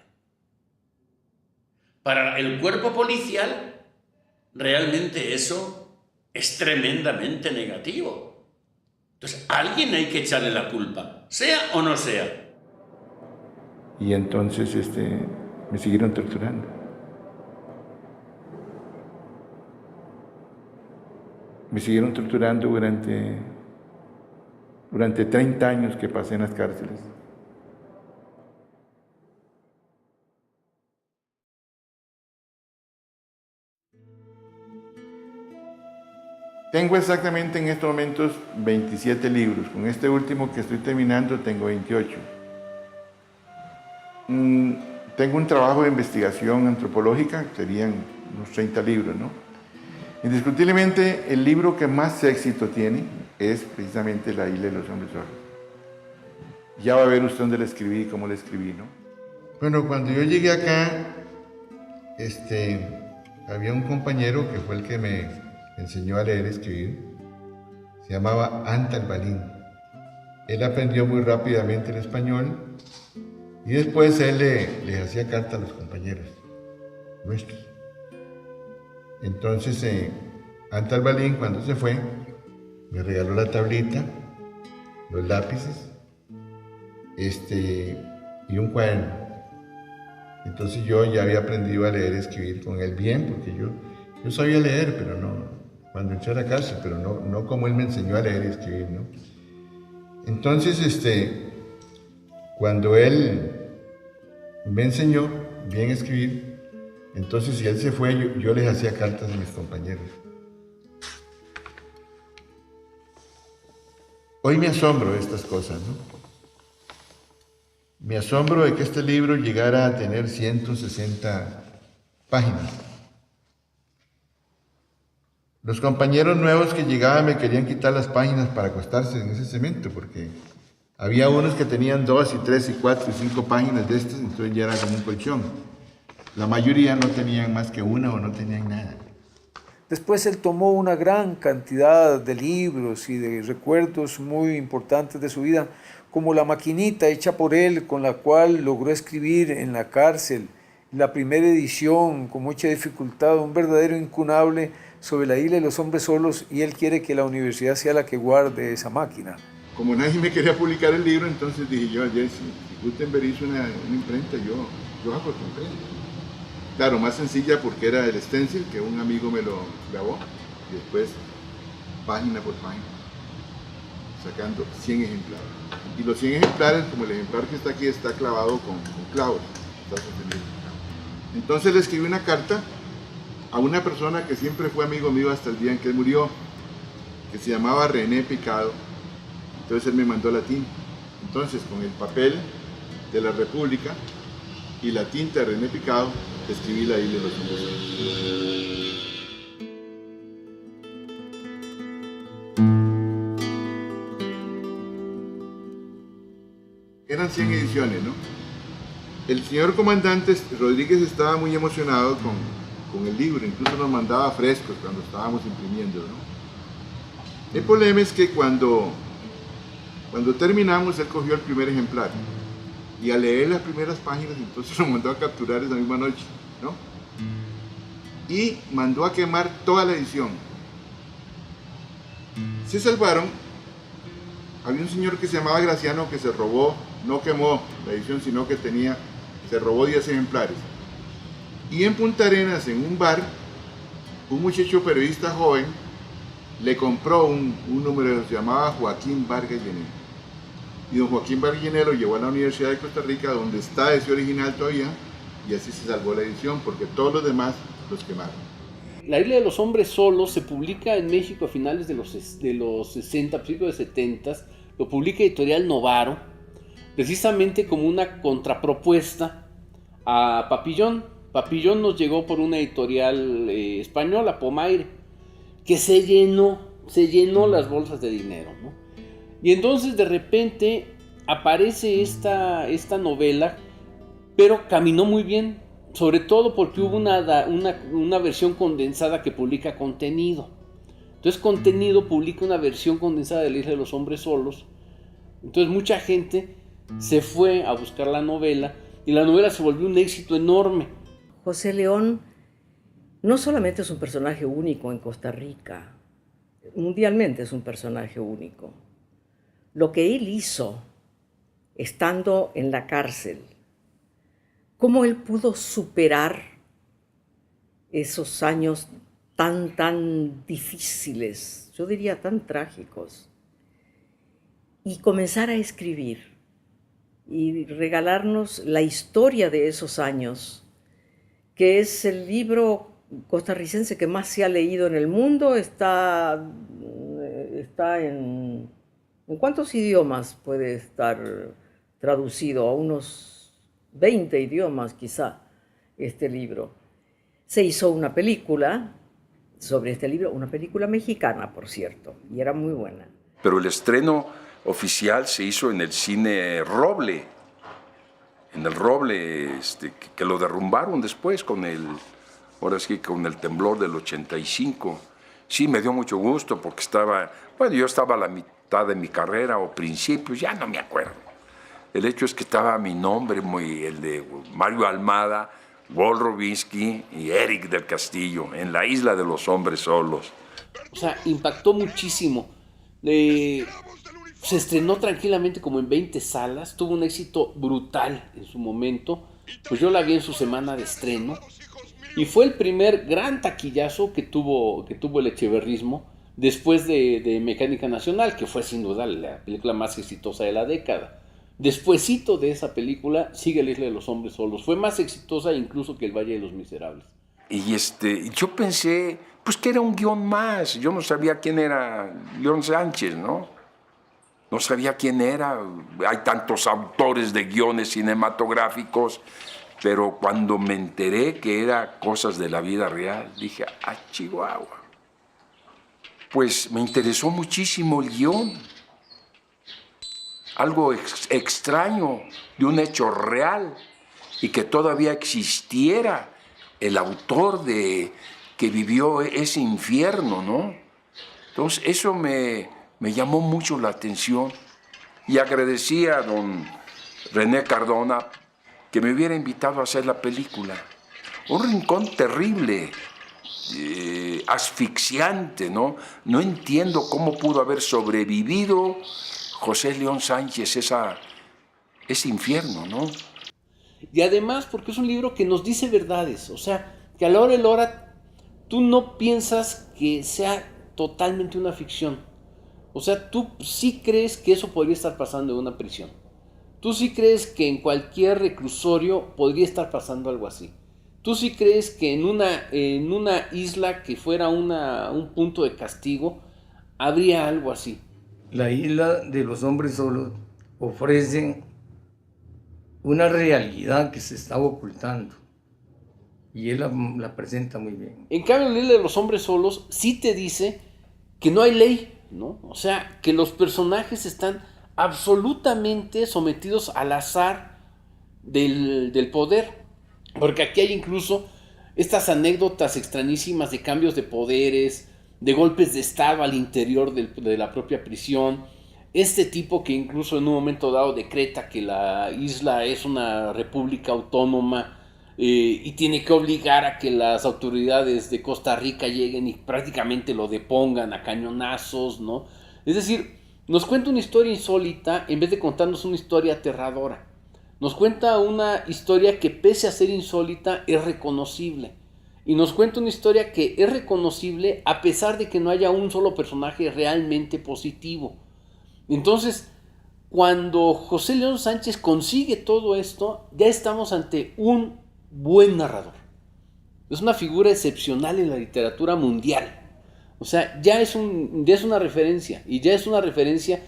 Para el cuerpo policial, realmente eso es tremendamente negativo. Entonces, a alguien hay que echarle la culpa, sea o no sea. Y entonces me siguieron torturando. Me siguieron torturando durante 30 años que pasé en las cárceles. Tengo exactamente en estos momentos 27 libros. Con este último que estoy terminando tengo 28. Tengo un trabajo de investigación antropológica, serían unos 30 libros, ¿no? Indiscutiblemente, el libro que más éxito tiene es precisamente La isla de los hombres solos. Ya va a ver usted dónde la escribí y cómo la escribí, ¿no? Bueno, cuando yo llegué acá, había un compañero que fue el que me enseñó a leer y escribir. Se llamaba Antal Balín. Él aprendió muy rápidamente el español y después él le hacía carta a los compañeros nuestros. Entonces, Antal Balín, cuando se fue, me regaló la tablita, los lápices, y un cuaderno. Entonces yo ya había aprendido a leer y escribir con él bien, porque yo sabía leer, pero no, cuando entré a la cárcel, pero no como él me enseñó a leer y escribir, ¿no? Entonces, cuando él me enseñó bien a escribir, entonces, si él se fue, yo les hacía cartas a mis compañeros. Hoy me asombro de estas cosas, ¿no? Me asombro de que este libro llegara a tener 160 páginas. Los compañeros nuevos que llegaban me querían quitar las páginas para acostarse en ese cemento, porque había unos que tenían 2 y 3 y 4 y 5 páginas de estas, entonces ya era como un colchón. La mayoría no tenían más que una o no tenían nada. Después él tomó una gran cantidad de libros y de recuerdos muy importantes de su vida, como la maquinita hecha por él, con la cual logró escribir en la cárcel, la primera edición con mucha dificultad, un verdadero incunable sobre la isla de los hombres solos, y él quiere que la universidad sea la que guarde esa máquina. Como nadie me quería publicar el libro, entonces dije yo, Jesse, si Gutenberg hizo una imprenta, yo hago tu imprenta. Claro, más sencilla porque era el stencil que un amigo me lo grabó y después página por página, sacando 100 ejemplares. Y los 100 ejemplares, como el ejemplar que está aquí, está clavado con clavos. Entonces le escribí una carta a una persona que siempre fue amigo mío hasta el día en que él murió, que se llamaba René Picado, Entonces él me mandó la tinta. Entonces con el papel de la República y la tinta de René Picado, escribí La isla de los hombres solos. Eran 100 ediciones, ¿no? El señor comandante Rodríguez estaba muy emocionado con el libro, incluso nos mandaba frescos cuando estábamos imprimiendo, ¿no? El problema es que cuando terminamos, él cogió el primer ejemplar y al leer las primeras páginas, entonces lo mandó a capturar esa misma noche, ¿no? Y mandó a quemar toda la edición. Se salvaron. Había un señor que se llamaba Graciano que se robó, no quemó la edición, sino que se robó 10 ejemplares. Y en Punta Arenas, en un bar, un muchacho periodista joven le compró un número, se llamaba Joaquín Vargas Llené. Y don Joaquín Vargas Llené lo llevó a la Universidad de Costa Rica, donde está ese original todavía, y así se salvó la edición, porque todos los demás los quemaron. La isla de los hombres solos se publica en México a finales de los 60, principios de 70, lo publica Editorial Novaro, precisamente como una contrapropuesta a Papillón. Papillón nos llegó por una editorial española, Pomaire, que se llenó las bolsas de dinero, ¿no? Y entonces de repente aparece esta novela, pero caminó muy bien, sobre todo porque hubo una versión condensada que publica Contenido. Entonces Contenido publica una versión condensada de La isla de los hombres solos. Entonces mucha gente se fue a buscar la novela y la novela se volvió un éxito enorme. José León no solamente es un personaje único en Costa Rica, mundialmente es un personaje único. Lo que él hizo estando en la cárcel, cómo él pudo superar esos años tan difíciles, yo diría tan trágicos, y comenzar a escribir y regalarnos la historia de esos años, que es el libro costarricense que más se ha leído en el mundo. Está en ¿cuántos idiomas puede estar traducido? A unos 20 idiomas quizá este libro. Se hizo una película sobre este libro, una película mexicana, por cierto, y era muy buena. Pero el estreno oficial se hizo en el cine Roble, en el Roble, que lo derrumbaron después con el temblor del 85. Sí, me dio mucho gusto porque yo estaba a la mitad de mi carrera o principios, ya no me acuerdo. El hecho es que estaba mi nombre, el de Mario Almada, Walt Rubinsky y Eric del Castillo, en La isla de los hombres solos. O sea, impactó muchísimo. Se estrenó tranquilamente como en 20 salas, tuvo un éxito brutal en su momento. Pues yo la vi en su semana de estreno y fue el primer gran taquillazo que tuvo el echeverrismo después de Mecánica Nacional, que fue sin duda la película más exitosa de la década. Despuésito de esa película sigue La isla de los hombres solos. Fue más exitosa incluso que El Valle de los Miserables. Y yo pensé, pues que era un guión más. Yo no sabía quién era León Sánchez, ¿no? No sabía quién era. Hay tantos autores de guiones cinematográficos, pero cuando me enteré que era cosas de la vida real, dije, ¡ah, Chihuahua! Pues me interesó muchísimo el guión. Algo extraño de un hecho real y que todavía existiera el autor que vivió ese infierno, ¿no? Entonces eso me llamó mucho la atención y agradecí a don René Cardona que me hubiera invitado a hacer la película. Un rincón terrible, asfixiante, ¿no? No entiendo cómo pudo haber sobrevivido José León Sánchez ese infierno, ¿no? Y además porque es un libro que nos dice verdades, o sea, que a la hora de la hora tú no piensas que sea totalmente una ficción. O sea, tú sí crees que eso podría estar pasando en una prisión. Tú sí crees que en cualquier reclusorio podría estar pasando algo así. Tú sí crees que en una isla que fuera un punto de castigo habría algo así. la isla de los hombres solos ofrece una realidad que se estaba ocultando. Y él la presenta muy bien. En cambio, la isla de los hombres solos sí te dice que no hay ley, ¿no? O sea, que los personajes están absolutamente sometidos al azar del poder. Porque aquí hay incluso estas anécdotas extrañísimas de cambios de poderes, de golpes de estado al interior de la propia prisión. Este tipo que incluso en un momento dado decreta que la isla es una república autónoma y tiene que obligar a que las autoridades de Costa Rica lleguen y prácticamente lo depongan a cañonazos, ¿no? Es decir, nos cuenta una historia insólita en vez de contarnos una historia aterradora. Nos cuenta una historia que, pese a ser insólita, es reconocible. Y nos cuenta una historia que es reconocible a pesar de que no haya un solo personaje realmente positivo. Entonces, cuando José León Sánchez consigue todo esto, ya estamos ante un buen narrador. Es una figura excepcional en la literatura mundial. O sea, ya es una referencia, y ya es una referencia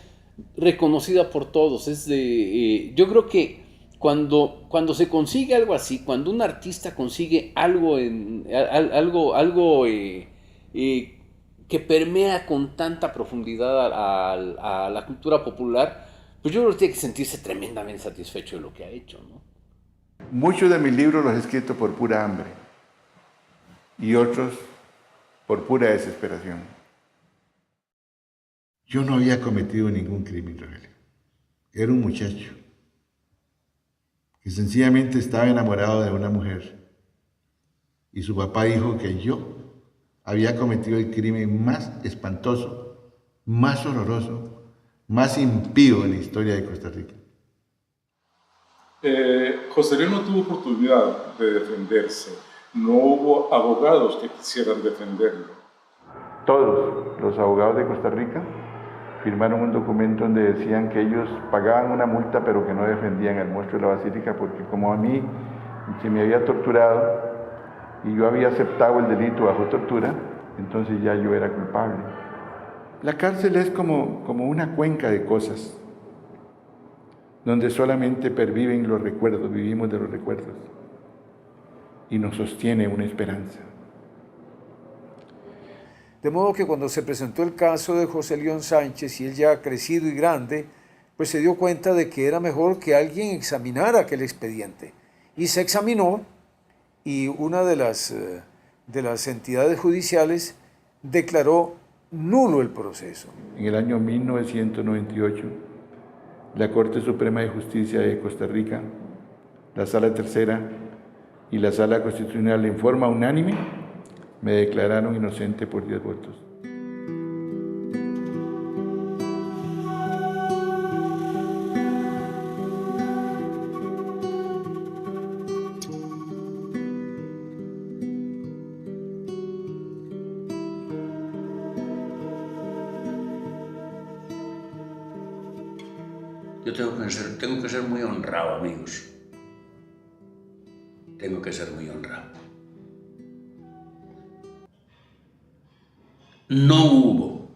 reconocida por todos. Yo creo que cuando se consigue algo así, cuando un artista consigue algo que permea con tanta profundidad a la cultura popular, pues yo creo que tiene que sentirse tremendamente satisfecho de lo que ha hecho, ¿no? Muchos de mis libros los he escrito por pura hambre y otros por pura desesperación. Yo no había cometido ningún crimen, Rogelio. Era un muchacho que sencillamente estaba enamorado de una mujer y su papá dijo que yo había cometido el crimen más espantoso, más horroroso, más impío en la historia de Costa Rica. José León no tuvo oportunidad de defenderse. No hubo abogados que quisieran defenderlo. Todos los abogados de Costa Rica firmaron un documento donde decían que ellos pagaban una multa pero que no defendían al monstruo de la basílica porque como a mí se me había torturado y yo había aceptado el delito bajo tortura, entonces ya yo era culpable. La cárcel es como una cuenca de cosas donde solamente perviven los recuerdos, vivimos de los recuerdos y nos sostiene una esperanza. De modo que cuando se presentó el caso de José León Sánchez y él ya crecido y grande, pues se dio cuenta de que era mejor que alguien examinara aquel expediente. Y se examinó y una de las entidades judiciales declaró nulo el proceso. En el año 1998, la Corte Suprema de Justicia de Costa Rica, la Sala Tercera y la Sala Constitucional en forma unánime me declararon inocente por 10 votos. Yo tengo que ser muy honrado, amigos. Tengo que ser muy honrado. No hubo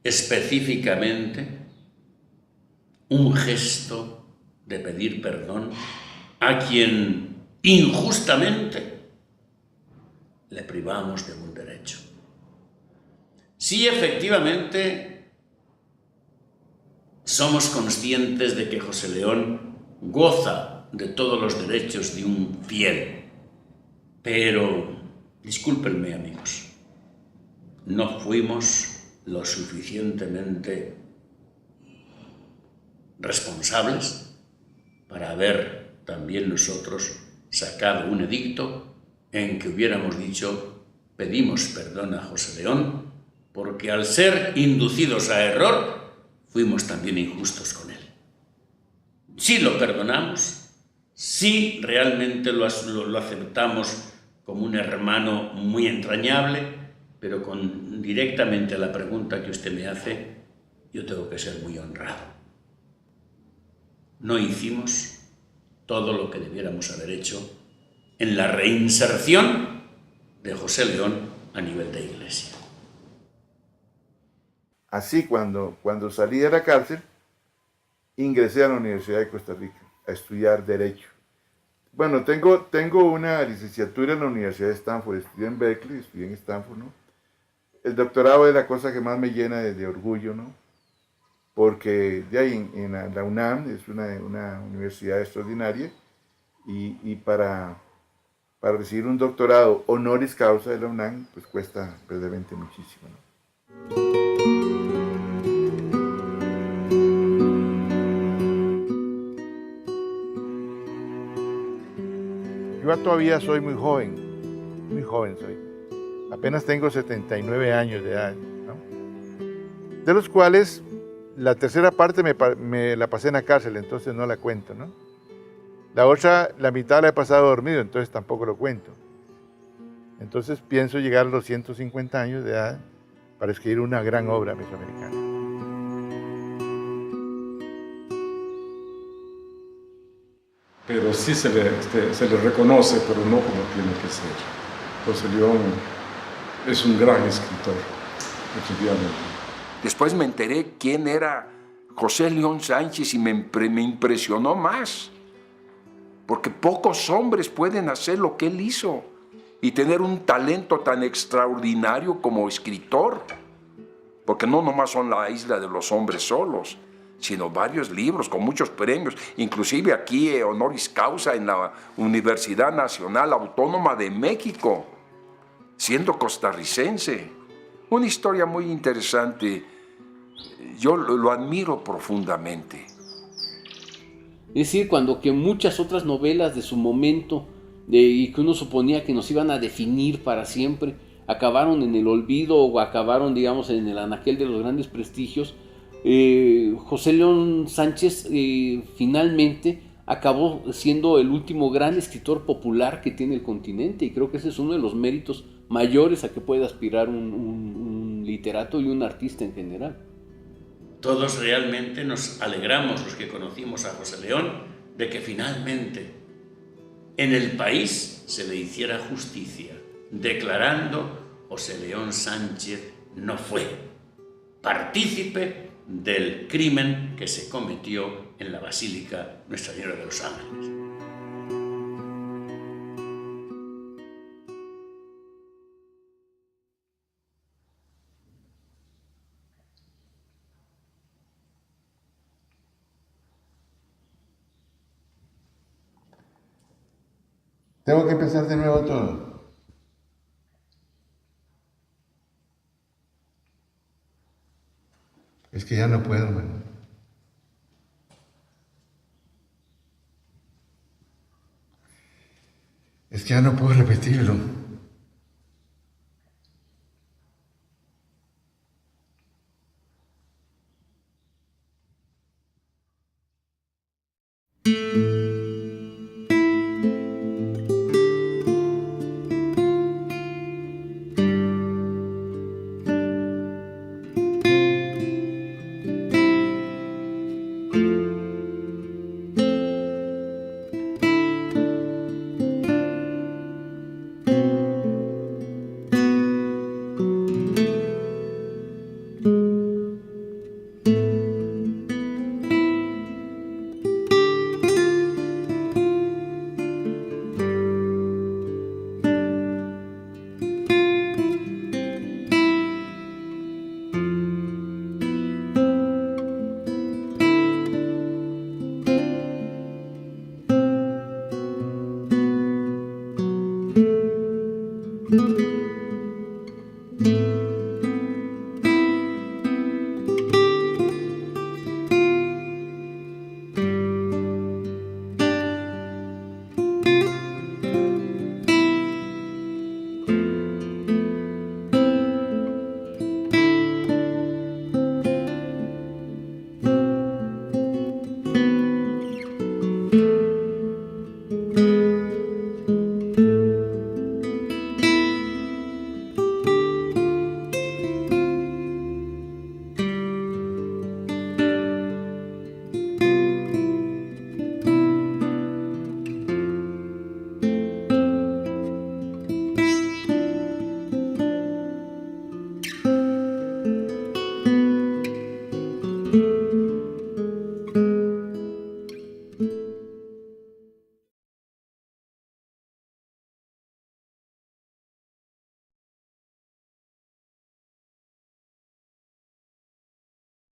específicamente un gesto de pedir perdón a quien injustamente le privamos de un derecho. Sí, efectivamente, somos conscientes de que José León goza de todos los derechos de un fiel, pero, discúlpenme, amigos, no fuimos lo suficientemente responsables para haber también nosotros sacado un edicto en que hubiéramos dicho: pedimos perdón a José León porque al ser inducidos a error fuimos también injustos con él. Sí lo perdonamos, sí realmente lo aceptamos como un hermano muy entrañable, pero directamente a la pregunta que usted me hace, yo tengo que ser muy honrado. No hicimos todo lo que debiéramos haber hecho en la reinserción de José León a nivel de Iglesia. Así, cuando salí de la cárcel, ingresé a la Universidad de Costa Rica a estudiar Derecho. Bueno, tengo una licenciatura en la Universidad de Stanford, estudié en Berkeley, estudié en Stanford, ¿no? El doctorado es la cosa que más me llena de orgullo, ¿no? Porque de ahí en la UNAM es una universidad extraordinaria y para recibir un doctorado honoris causa de la UNAM, pues cuesta verdaderamente muchísimo, ¿no? Yo todavía soy muy joven soy. Apenas tengo 79 años de edad, ¿no? De los cuales la tercera parte me la pasé en la cárcel, entonces no la cuento, ¿no? La otra, la mitad la he pasado dormido, entonces tampoco lo cuento. Entonces pienso llegar a los 150 años de edad para escribir una gran obra mesoamericana. Pero sí se le reconoce, pero no como tiene que ser. José León es un gran escritor, efectivamente. Después me enteré quién era José León Sánchez y me impresionó más. Porque pocos hombres pueden hacer lo que él hizo y tener un talento tan extraordinario como escritor. Porque no nomás son La isla de los hombres solos, sino varios libros con muchos premios, inclusive aquí honoris causa en la Universidad Nacional Autónoma de México, siendo costarricense. Una historia muy interesante. Yo lo admiro profundamente. Es decir, cuando que muchas otras novelas de su momento y que uno suponía que nos iban a definir para siempre, acabaron en el olvido o acabaron, digamos, en el anaquel de los grandes prestigios, José León Sánchez finalmente acabó siendo el último gran escritor popular que tiene el continente, y creo que ese es uno de los méritos mayores a que puede aspirar un literato y un artista en general. Todos realmente nos alegramos, los que conocimos a José León, de que finalmente en el país se le hiciera justicia, declarando José León Sánchez no fue partícipe del crimen que se cometió en la Basílica Nuestra Señora de los Ángeles. Tengo que empezar de nuevo todo. Es que ya no puedo, hermano. Es que ya no puedo repetirlo.